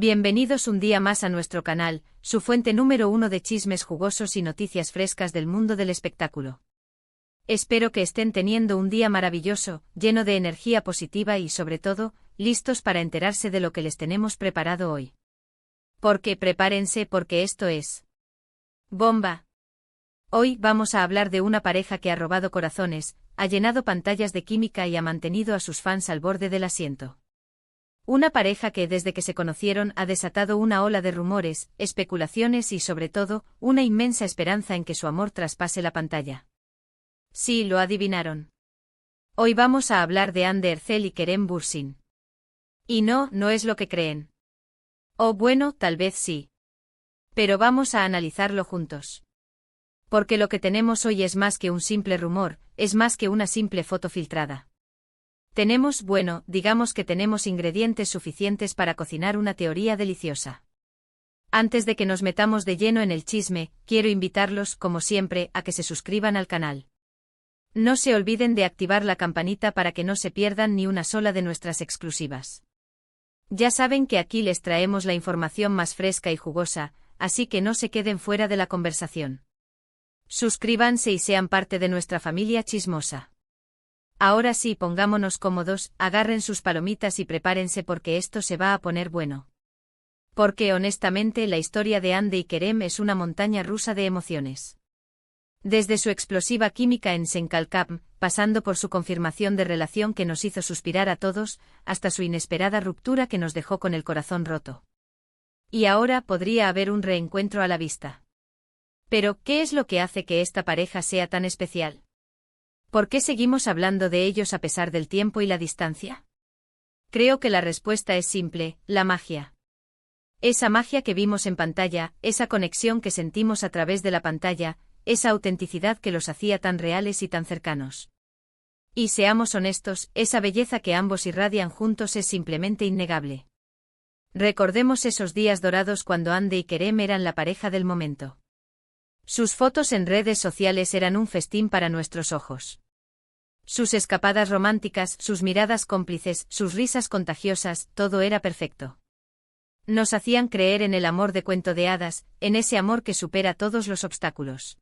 Bienvenidos un día más a nuestro canal, su fuente número 1 de chismes jugosos y noticias frescas del mundo del espectáculo. Espero que estén teniendo un día maravilloso, lleno de energía positiva y sobre todo, listos para enterarse de lo que les tenemos preparado hoy. Porque prepárense porque esto es bomba. Hoy vamos a hablar de una pareja que ha robado corazones, ha llenado pantallas de química y ha mantenido a sus fans al borde del asiento. Una pareja que desde que se conocieron ha desatado una ola de rumores, especulaciones y sobre todo, una inmensa esperanza en que su amor traspase la pantalla. Sí, lo adivinaron. Hoy vamos a hablar de Hande Erçel y Kerem Bürsin. Y no es lo que creen. O bueno, tal vez sí. Pero vamos a analizarlo juntos. Porque lo que tenemos hoy es más que un simple rumor, es más que una simple foto filtrada. Digamos que tenemos ingredientes suficientes para cocinar una teoría deliciosa. Antes de que nos metamos de lleno en el chisme, quiero invitarlos, como siempre, a que se suscriban al canal. No se olviden de activar la campanita para que no se pierdan ni una sola de nuestras exclusivas. Ya saben que aquí les traemos la información más fresca y jugosa, así que no se queden fuera de la conversación. Suscríbanse y sean parte de nuestra familia chismosa. Ahora sí, pongámonos cómodos, agarren sus palomitas y prepárense porque esto se va a poner bueno. Porque honestamente la historia de Hande y Kerem es una montaña rusa de emociones. Desde su explosiva química en Senkalkam, pasando por su confirmación de relación que nos hizo suspirar a todos, hasta su inesperada ruptura que nos dejó con el corazón roto. Y ahora podría haber un reencuentro a la vista. Pero, ¿qué es lo que hace que esta pareja sea tan especial? ¿Por qué seguimos hablando de ellos a pesar del tiempo y la distancia? Creo que la respuesta es simple, la magia. Esa magia que vimos en pantalla, esa conexión que sentimos a través de la pantalla, esa autenticidad que los hacía tan reales y tan cercanos. Y seamos honestos, esa belleza que ambos irradian juntos es simplemente innegable. Recordemos esos días dorados cuando Hande y Kerem eran la pareja del momento. Sus fotos en redes sociales eran un festín para nuestros ojos. Sus escapadas románticas, sus miradas cómplices, sus risas contagiosas, todo era perfecto. Nos hacían creer en el amor de cuento de hadas, en ese amor que supera todos los obstáculos.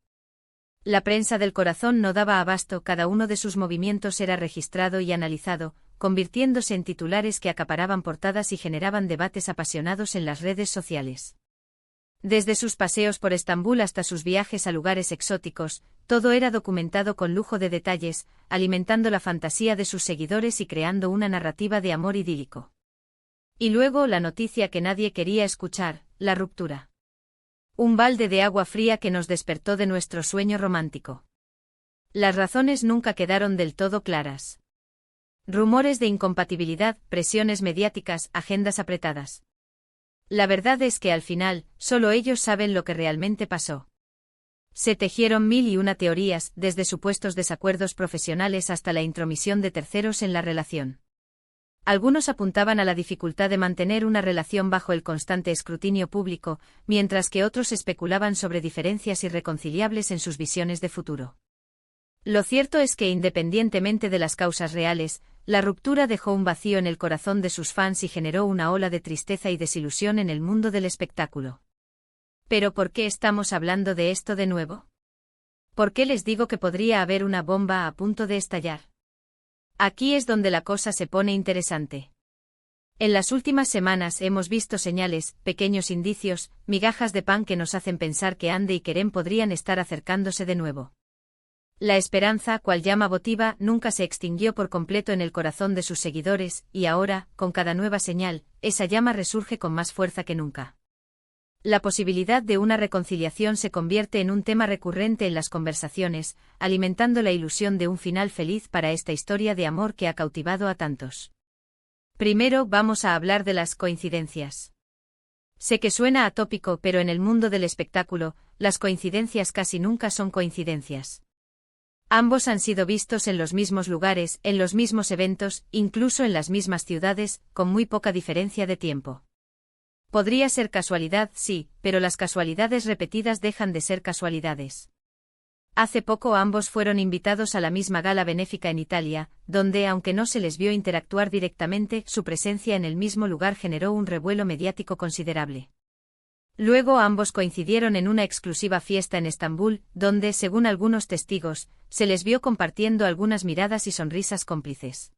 La prensa del corazón no daba abasto, cada uno de sus movimientos era registrado y analizado, convirtiéndose en titulares que acaparaban portadas y generaban debates apasionados en las redes sociales. Desde sus paseos por Estambul hasta sus viajes a lugares exóticos, todo era documentado con lujo de detalles, alimentando la fantasía de sus seguidores y creando una narrativa de amor idílico. Y luego la noticia que nadie quería escuchar, la ruptura. Un balde de agua fría que nos despertó de nuestro sueño romántico. Las razones nunca quedaron del todo claras. Rumores de incompatibilidad, presiones mediáticas, agendas apretadas. La verdad es que al final, solo ellos saben lo que realmente pasó. Se tejieron mil y una teorías, desde supuestos desacuerdos profesionales hasta la intromisión de terceros en la relación. Algunos apuntaban a la dificultad de mantener una relación bajo el constante escrutinio público, mientras que otros especulaban sobre diferencias irreconciliables en sus visiones de futuro. Lo cierto es que independientemente de las causas reales, la ruptura dejó un vacío en el corazón de sus fans y generó una ola de tristeza y desilusión en el mundo del espectáculo. ¿Pero por qué estamos hablando de esto de nuevo? ¿Por qué les digo que podría haber una bomba a punto de estallar? Aquí es donde la cosa se pone interesante. En las últimas semanas hemos visto señales, pequeños indicios, migajas de pan que nos hacen pensar que Hande y Kerem podrían estar acercándose de nuevo. La esperanza, cual llama votiva, nunca se extinguió por completo en el corazón de sus seguidores, y ahora, con cada nueva señal, esa llama resurge con más fuerza que nunca. La posibilidad de una reconciliación se convierte en un tema recurrente en las conversaciones, alimentando la ilusión de un final feliz para esta historia de amor que ha cautivado a tantos. Primero vamos a hablar de las coincidencias. Sé que suena atópico, pero en el mundo del espectáculo, las coincidencias casi nunca son coincidencias. Ambos han sido vistos en los mismos lugares, en los mismos eventos, incluso en las mismas ciudades, con muy poca diferencia de tiempo. Podría ser casualidad, sí, pero las casualidades repetidas dejan de ser casualidades. Hace poco ambos fueron invitados a la misma gala benéfica en Italia, donde, aunque no se les vio interactuar directamente, su presencia en el mismo lugar generó un revuelo mediático considerable. Luego ambos coincidieron en una exclusiva fiesta en Estambul, donde, según algunos testigos, se les vio compartiendo algunas miradas y sonrisas cómplices.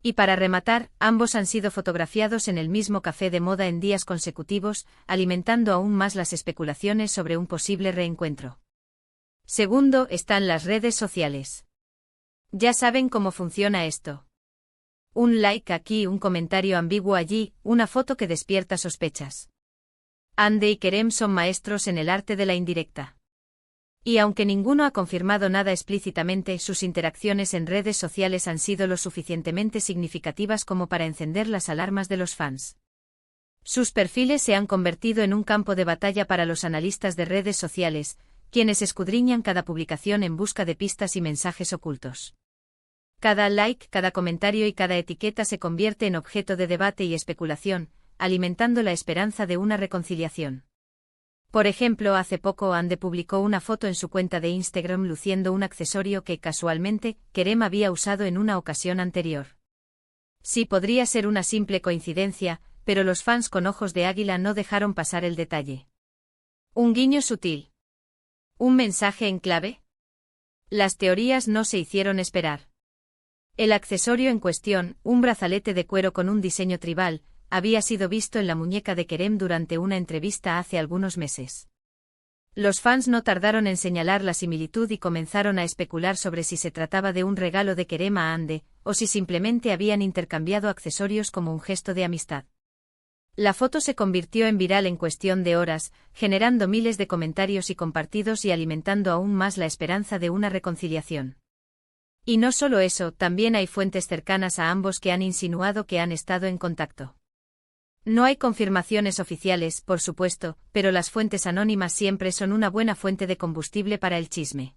Y para rematar, ambos han sido fotografiados en el mismo café de moda en días consecutivos, alimentando aún más las especulaciones sobre un posible reencuentro. Segundo, están las redes sociales. Ya saben cómo funciona esto. Un like aquí, un comentario ambiguo allí, una foto que despierta sospechas. Hande y Kerem son maestros en el arte de la indirecta. Y aunque ninguno ha confirmado nada explícitamente, sus interacciones en redes sociales han sido lo suficientemente significativas como para encender las alarmas de los fans. Sus perfiles se han convertido en un campo de batalla para los analistas de redes sociales, quienes escudriñan cada publicación en busca de pistas y mensajes ocultos. Cada like, cada comentario y cada etiqueta se convierte en objeto de debate y especulación, alimentando la esperanza de una reconciliación. Por ejemplo, hace poco Hande publicó una foto en su cuenta de Instagram luciendo un accesorio que, casualmente, Kerem había usado en una ocasión anterior. Sí, podría ser una simple coincidencia, pero los fans con ojos de águila no dejaron pasar el detalle. Un guiño sutil. ¿Un mensaje en clave? Las teorías no se hicieron esperar. El accesorio en cuestión, un brazalete de cuero con un diseño tribal, había sido visto en la muñeca de Kerem durante una entrevista hace algunos meses. Los fans no tardaron en señalar la similitud y comenzaron a especular sobre si se trataba de un regalo de Kerem a Hande, o si simplemente habían intercambiado accesorios como un gesto de amistad. La foto se convirtió en viral en cuestión de horas, generando miles de comentarios y compartidos y alimentando aún más la esperanza de una reconciliación. Y no solo eso, también hay fuentes cercanas a ambos que han insinuado que han estado en contacto. No hay confirmaciones oficiales, por supuesto, pero las fuentes anónimas siempre son una buena fuente de combustible para el chisme.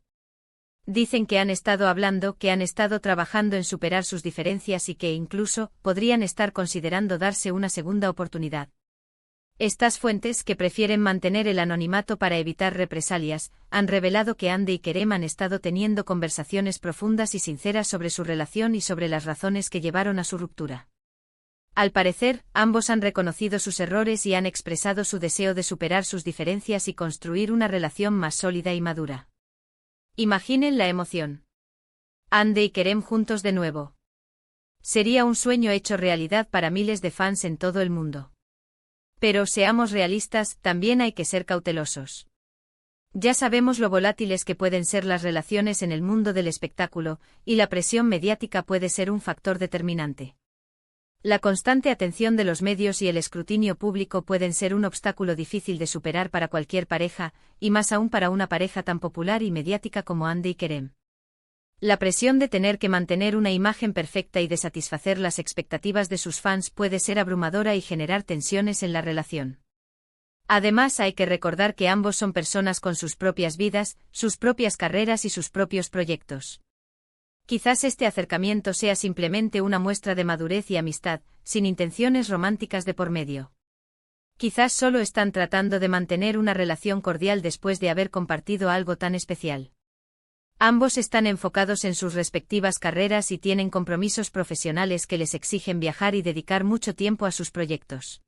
Dicen que han estado hablando, que han estado trabajando en superar sus diferencias y que incluso podrían estar considerando darse una segunda oportunidad. Estas fuentes, que prefieren mantener el anonimato para evitar represalias, han revelado que Hande y Kerem han estado teniendo conversaciones profundas y sinceras sobre su relación y sobre las razones que llevaron a su ruptura. Al parecer, ambos han reconocido sus errores y han expresado su deseo de superar sus diferencias y construir una relación más sólida y madura. Imaginen la emoción. Hande y Kerem juntos de nuevo. Sería un sueño hecho realidad para miles de fans en todo el mundo. Pero seamos realistas, también hay que ser cautelosos. Ya sabemos lo volátiles que pueden ser las relaciones en el mundo del espectáculo, y la presión mediática puede ser un factor determinante. La constante atención de los medios y el escrutinio público pueden ser un obstáculo difícil de superar para cualquier pareja, y más aún para una pareja tan popular y mediática como Hande y Kerem. La presión de tener que mantener una imagen perfecta y de satisfacer las expectativas de sus fans puede ser abrumadora y generar tensiones en la relación. Además, hay que recordar que ambos son personas con sus propias vidas, sus propias carreras y sus propios proyectos. Quizás este acercamiento sea simplemente una muestra de madurez y amistad, sin intenciones románticas de por medio. Quizás solo están tratando de mantener una relación cordial después de haber compartido algo tan especial. Ambos están enfocados en sus respectivas carreras y tienen compromisos profesionales que les exigen viajar y dedicar mucho tiempo a sus proyectos.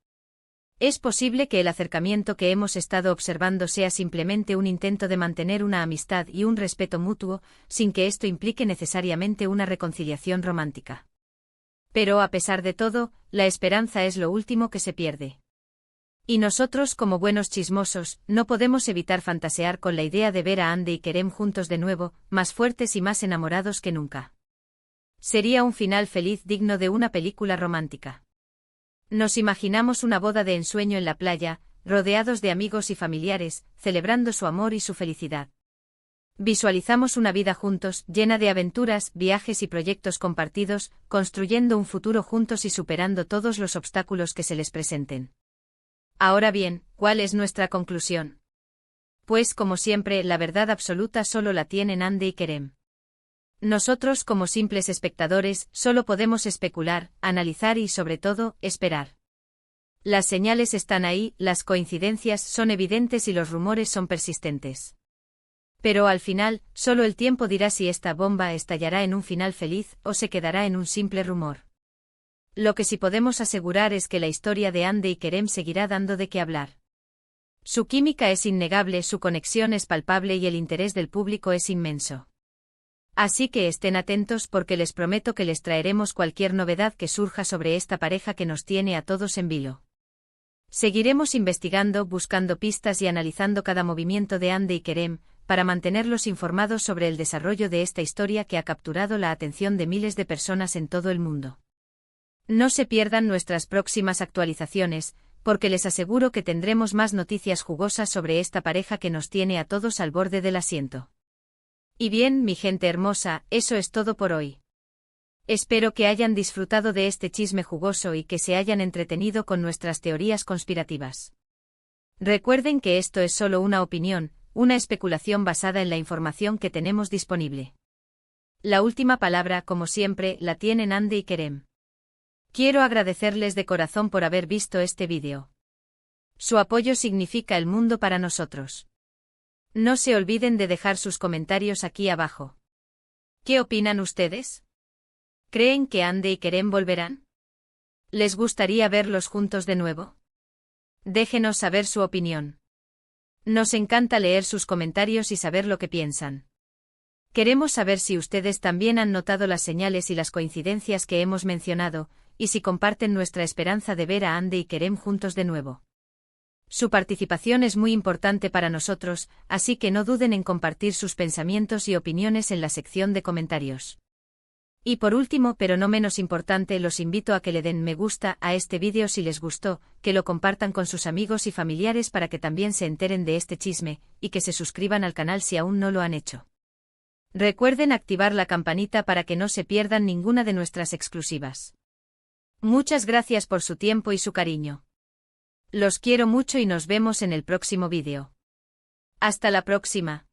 Es posible que el acercamiento que hemos estado observando sea simplemente un intento de mantener una amistad y un respeto mutuo, sin que esto implique necesariamente una reconciliación romántica. Pero a pesar de todo, la esperanza es lo último que se pierde. Y nosotros, como buenos chismosos, no podemos evitar fantasear con la idea de ver a Hande y Kerem juntos de nuevo, más fuertes y más enamorados que nunca. Sería un final feliz digno de una película romántica. Nos imaginamos una boda de ensueño en la playa, rodeados de amigos y familiares, celebrando su amor y su felicidad. Visualizamos una vida juntos, llena de aventuras, viajes y proyectos compartidos, construyendo un futuro juntos y superando todos los obstáculos que se les presenten. Ahora bien, ¿cuál es nuestra conclusión? Pues, como siempre, la verdad absoluta solo la tienen Hande y Kerem. Nosotros, como simples espectadores, solo podemos especular, analizar y, sobre todo, esperar. Las señales están ahí, las coincidencias son evidentes y los rumores son persistentes. Pero al final, solo el tiempo dirá si esta bomba estallará en un final feliz o se quedará en un simple rumor. Lo que sí podemos asegurar es que la historia de Hande y Kerem seguirá dando de qué hablar. Su química es innegable, su conexión es palpable y el interés del público es inmenso. Así que estén atentos porque les prometo que les traeremos cualquier novedad que surja sobre esta pareja que nos tiene a todos en vilo. Seguiremos investigando, buscando pistas y analizando cada movimiento de Hande y Kerem, para mantenerlos informados sobre el desarrollo de esta historia que ha capturado la atención de miles de personas en todo el mundo. No se pierdan nuestras próximas actualizaciones, porque les aseguro que tendremos más noticias jugosas sobre esta pareja que nos tiene a todos al borde del asiento. Y bien, mi gente hermosa, eso es todo por hoy. Espero que hayan disfrutado de este chisme jugoso y que se hayan entretenido con nuestras teorías conspirativas. Recuerden que esto es solo una opinión, una especulación basada en la información que tenemos disponible. La última palabra, como siempre, la tienen Hande y Kerem. Quiero agradecerles de corazón por haber visto este vídeo. Su apoyo significa el mundo para nosotros. No se olviden de dejar sus comentarios aquí abajo. ¿Qué opinan ustedes? ¿Creen que Hande y Kerem volverán? ¿Les gustaría verlos juntos de nuevo? Déjenos saber su opinión. Nos encanta leer sus comentarios y saber lo que piensan. Queremos saber si ustedes también han notado las señales y las coincidencias que hemos mencionado, y si comparten nuestra esperanza de ver a Hande y Kerem juntos de nuevo. Su participación es muy importante para nosotros, así que no duden en compartir sus pensamientos y opiniones en la sección de comentarios. Y por último, pero no menos importante, los invito a que le den me gusta a este vídeo si les gustó, que lo compartan con sus amigos y familiares para que también se enteren de este chisme, y que se suscriban al canal si aún no lo han hecho. Recuerden activar la campanita para que no se pierdan ninguna de nuestras exclusivas. Muchas gracias por su tiempo y su cariño. Los quiero mucho y nos vemos en el próximo vídeo. Hasta la próxima.